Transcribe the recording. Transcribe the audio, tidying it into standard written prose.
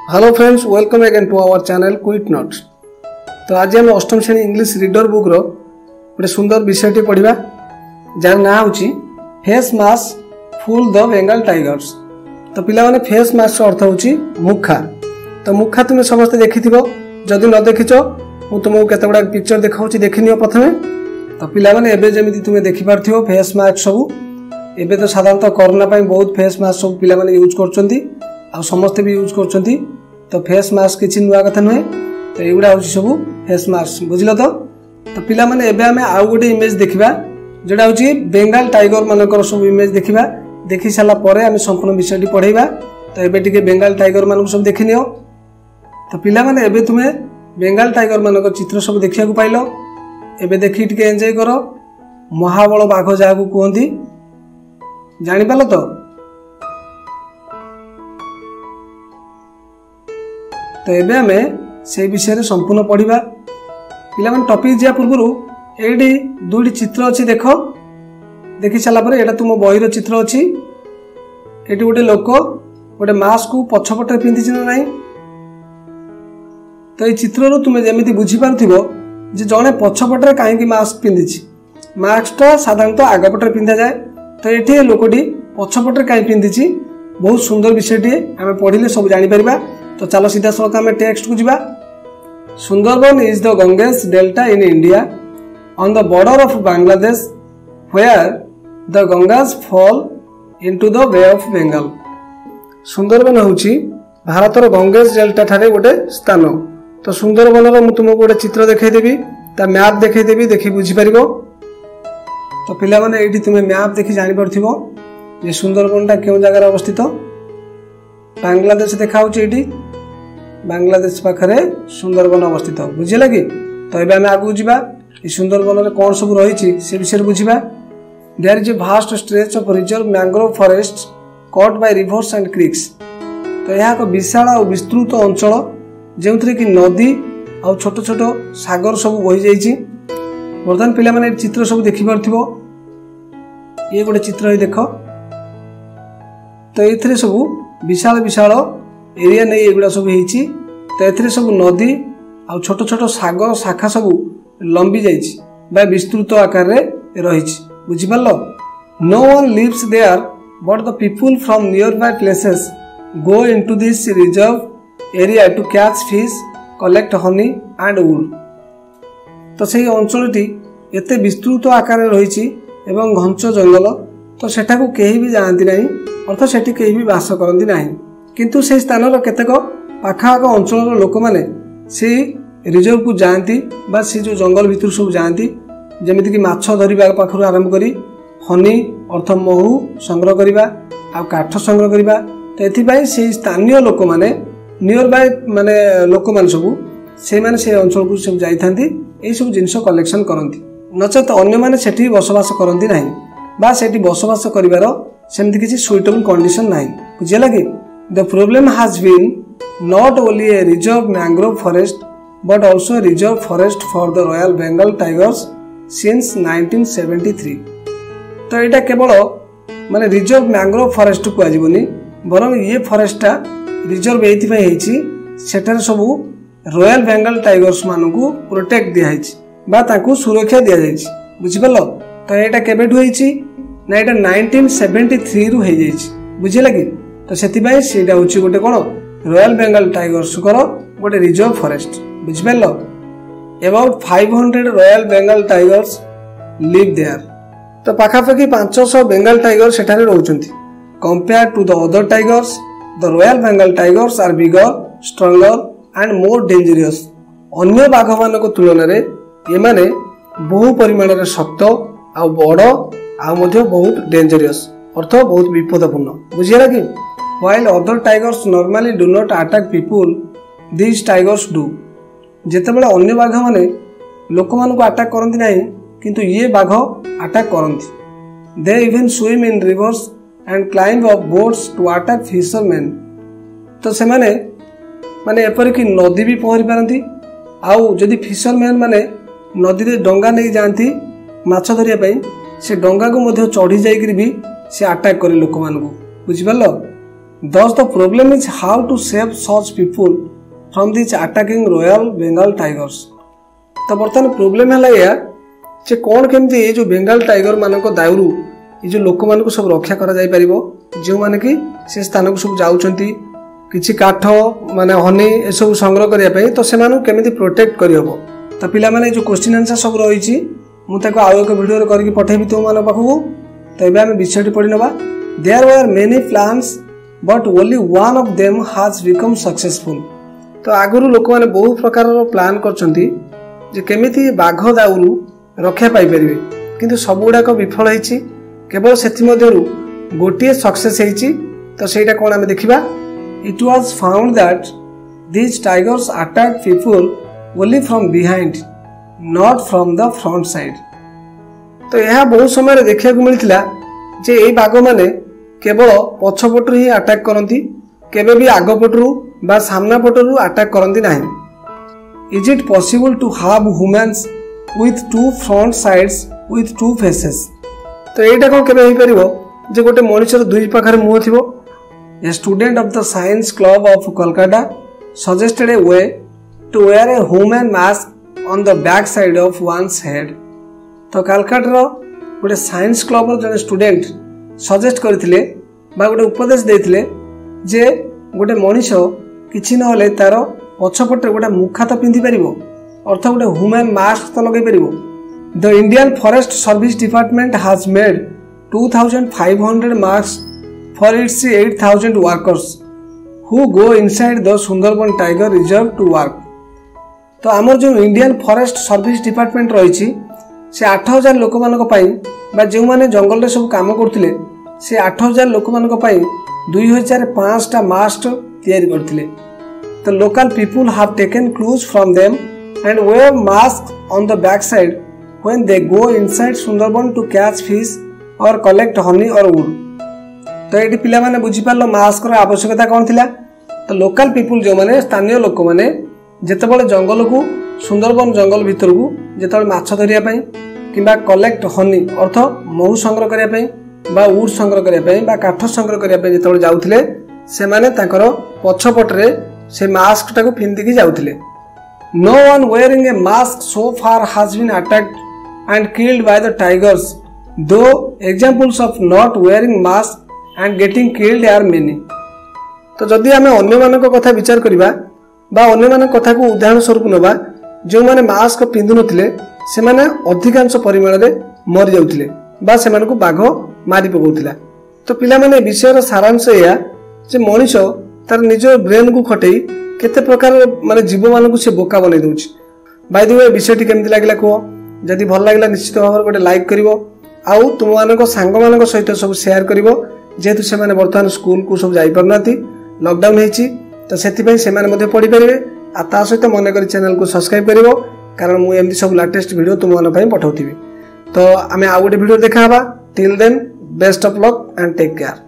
Hello friends, welcome again to our channel Quick Notes. तो आज हम अष्टम श्रेणी इंग्लिश रीडर बुक रो गोटे सुंदर विषयटी पढ़ा जार ना हूँ face mask full the Bengal tigers. तो पिला माने फेस मास्क अर्थ हूँ मुखा। तो मुखा तुम्हें समस्त देखि जदि न देखिच मु तुमको केतगुड़ा पिक्चर देखा देखनी प्रथमे। तो पिला माने एबे जेमिति तुम्हें देखि पारथियो फेस मास्क सब एबे तो साधारणतः कोरोना बहुत फेस मास्क सब पिला माने यूज करछंती आ समस्ते भी यूज करछंती। तो फेस मास्क किसी नुआ कथा नुहे। तो युवा हूँ सब फेस मास्क बुझल। तो पिला माने एबे आमे आउ गोटे इमेज देखा जोटा हूँ बेंगल टाइगर मानकर सब इमेज देखा। देखि सारा पर आम संपूर्ण विषय पढ़ेगा। तो एबे टिके बेंगल टाइगर मान सब देखि नियो। तो पिला माने एबे तुम्हें बेंगल टाइगर मानकर चित्र सब देखा पाइल। एबे देखि टिके एंजॉय करो। महाबल बाघ जहाँ कहती जानिपाल। तो एबे आमे से विषय संपूर्ण पढ़ा। पिला माने टॉपिक जा पूर्व ये दुईटी चित्र अच्छी देख देखि सारापर यहाँ तुम बहीर चित्र अच्छी। ये गोटे लोक गोटे मास्क को पछपटे पिंधि ना ना। तो ये चित्र तुम्हें जमी बुझीपार जड़े पछपटे कहीं मास्क पिंधि मास्कटा साधारणतः आगपटे पिंधा जाए। तो ये लोकटी पछपटे कहीं पिंधि बहुत सुंदर विषयटी आम पढ़ले सब जापर। तो चलो सीधा सड़क आम टेक्स्ट को जीवा। Sundarban is the Ganges delta in India on the border of Bangladesh where the Ganges fall into the bay of Bengal. Sundarban होची भारतर गंगेस डेल्टा ठारे गोटे स्थान। तो सुंदरबन मु तुमको गोटे चित्र देखदेवी ता मैप देखदेवी देखि बुझी पारिबो। तो पिला माने एठी तुम्हें मैप देखि जानि परथिबो जे सुंदरबनटा केउ जगह अवस्थित। बांग्लादेश देखा एठी बांग्लादेश पाखरे सुंदरबन अवस्थित बुझे लगी। तो ये आगे जावा ये सुंदरबन में कौन सब रही से विषय बुझा। There is a vast stretch of reserve mangrove forest cut by rivers and creeks. तो यह एक विशाल और विस्तृत अंचल जो कि नदी आ छोट छोट सागर सब बही जाइए। बर्तमान पिला माने चित्र सब देखि पारथिबो। ये गोटे चित्र देख। तो ये सब विशाल विशाल एरिया नहीं एगुड़ा सब होती। तो ये सब नदी आ छोट छोट सागर शाखा सब लंबी जाइए विस्तृत आकार रही बुझिपाल। No one lives there but the people from nearby places go into this reserve area to catch fish collect honey and wool. तो सही अंचलटी एते विस्तृत आकार रही एवं घंच जंगल। तो सेठाकू केही भी जाती ना अर्थ सेठी केही भी बास करती ना। किंतु से स्थान केतेक पाखापाख अंचल लोक मैंने से रिजर्व को जाती बा से जो जंगल भितर सब जाती जमीक माछ धरवा पाखर आरंभ करी हनी अर्थ महू संग्रह करवा आ काठ संग्रह करवा। तो ये से स्थानीय लोक मैंने नियर बाय माने लोक मैंने सब से माने से अंचल को सब जाइथांती एई सब जिनिस कलेक्शन करती। नचेत अन्य माने सेठी बसवास करती ना बा सेठी बसवास करिवार सेमती किसी सुइटेबल कंडीशन ना। बुझे लगे। The problem has been not only a reserve mangrove forest but also a reserve forest for the Royal Bengal tigers since 1973। तो यहाँ केवल माने रिजर्व मैंग्रोव फॉरेस्ट को आजीवनी बरं ये फॉरेस्टा रिजर्व ये सब रॉयल बेंगल टाइगर्स मान को प्रोटेक्ट दिखाई बा ताकू सुरक्षा दि जाए बुझिपाल। तो यहाँ केबेठु होईची ना यहाँ 1973 रु हो जाइए बुझे लगी। तो से हूँ गोटे कौन रॉयल बेंगल टाइगर्स गोटे रिजर्व फॉरेस्ट बुझिपाल। About 500 royal Bengal tigers live there. तो पाखापाखि 500 बेंगल टाइगर सेठारे रहउछंती। Compare to the other tigers the royal Bengal tigers are bigger stronger and more dangerous. अन्य बाघ मान तुलन में ये माने बहु परिमाण में शक्त आ बड़ आ बहुत डेंजरियस अर्थ बहुत विपदपूर्ण बुझे लगी। While other tigers normally do not attack people, these tigers do। जेतेबेले अन्य बाघ माने लोक मान को अटैक करती ना किंतु ये बाघ अटैक करती। They even swim in rivers and climb up boats to attack fishermen। तो से माने माने एपरिक नदी भी पहरी पारती आउ जदि फिशरमैन माने नदी रे डंगा नहीं जाती माछ धरिया पई से डंगा को मध्य चढ़ी जाइकरी भी से अटैक करे लोक मान को बुझिपाल। Thus the problem is how to save such people from these attacking Royal Bengal tigers. तो बर्तमान प्रोब्लेम है या जे कौन केमती ये जो बेंगाल टाइगर मानक दायरू ये जो लोक मान सब रक्षा करा जाई परिबो जो माने कि से स्थान को सब जाउछंती किछि काठ माने हनी ए सब संग्रह करिया पई तो से मानु केमिति प्रोटेक्ट करि हबो तो पिला माने जो क्वेश्चन आंसर सब रही छी मु ताको आउ एक वीडियो रे करके पठेबी तो मान पाखु तो एबे हम विषयटी पढि नबा there were many plans but only one of them has become successful तो आगुरु लोक माने बहुत प्रकार रो प्लान करछंती जे केमिति बाघ दाउरु रक्षा पाई परिबे किंतु सब गुडा को विफल होईची केवल सेति मध्यरु गोटिए सक्सेस होईची तो सेटा कोन हम देखिबा it was found that these tigers attack people only from behind not from the front side तो यह बहुत समय देखा मिलता जे ए बाघ माने केवल पछपटू ही अटैक करती केबे भी आग पटरू बा सामना पटरू अटैक करती नहीं is it possible to have humans with two front sides with two faces तो एटा कोन केबे होई परिबो जे गोटे मनुष्यर दुई पाखर मुह थिबो a student of the science club of Kolkata suggested a way to wear a human mask on the back side of one's head तो कलकत्ता रो गोटे साइंस क्लब रो जने स्टूडेंट सजेस्ट करथिले बा गोटे उपदेश देथिले जे गोटे मनुष्य किछि न होले तारो पछपटे गोटे मुखा तो पिंधि परिबो अर्थ गोटे ह्यूमन मास्क तो लगे परिबो the Indian forest service department has made 2500 mask for its 8000 workers who go inside the Sundarban tiger reserve to work तो आमर जो इंडियन फॉरेस्ट सर्विस डिपार्टमेंट रही से 8000 लोक मानक पई बा जो माने जंगल रे सब काम करथिले से 8000 लोक मानक पई 2500 टा मास्क तैयारी करथिले तो local people have taken clues from them and wear masks on the backside when they go inside Sundarban to catch fish or collect honey or wool. तो ये पिला माने बुझी पारलो मास्क रो आवश्यकता कोन थिला तो लोकल पीपल जो माने स्थानीय लोक माने जेतेबेले जंगल को सुंदरबन जंगल भीतर को जेतेबेले माछ धरिया पई किबा कलेक्ट हनी अर्थ महू संग्रह करिया पई बा वुड संग्रह करिया पई बा काठ संग्रह करिया पई जेतेबेले जाउथिले से माने ताकर पछपटरे से मास्क टाको पिंदिकी जाउथिले No one wearing a mask so far has been attacked and killed by the tigers, though examples of not wearing mask and getting killed are many. तो जदि आमे अन्य मानक कथा विचार करिबा बा अन्य मानक कथा को उदाहरण स्वरूप नबा जो माने मास्क पिंधु नथिले से माने अधिकांश परिमाण रे मरि जाउथिले बा से मानको बाघ मारि पकौथिला तो पिला माने विषय रो सारांश या जे मनुष्य तार निज ब्रेन को खटई केते प्रकार माने जीव मानक से बोका बनै दउछि बाय द वे विषयटी केमति लागला को जदि भल लागला निश्चित भाव गोटे लाइक करिवो आउ तुम मानक सांग मानक सहित सब शेयर करिवो जेतु से माने वर्तमान स्कूल को सब जाई परनाती लॉकडाउन हेछि तो सेति पई से माने मध्ये पढि परिबे आ ता सहित मने करी चैनल को सब्सक्राइब करिवो कारण मु एमति सब लेटेस्ट वीडियो तुम मानक पई पठाउथिबी तो आमे आ गोटे वीडियो देखा हबा till then best of luck and take care.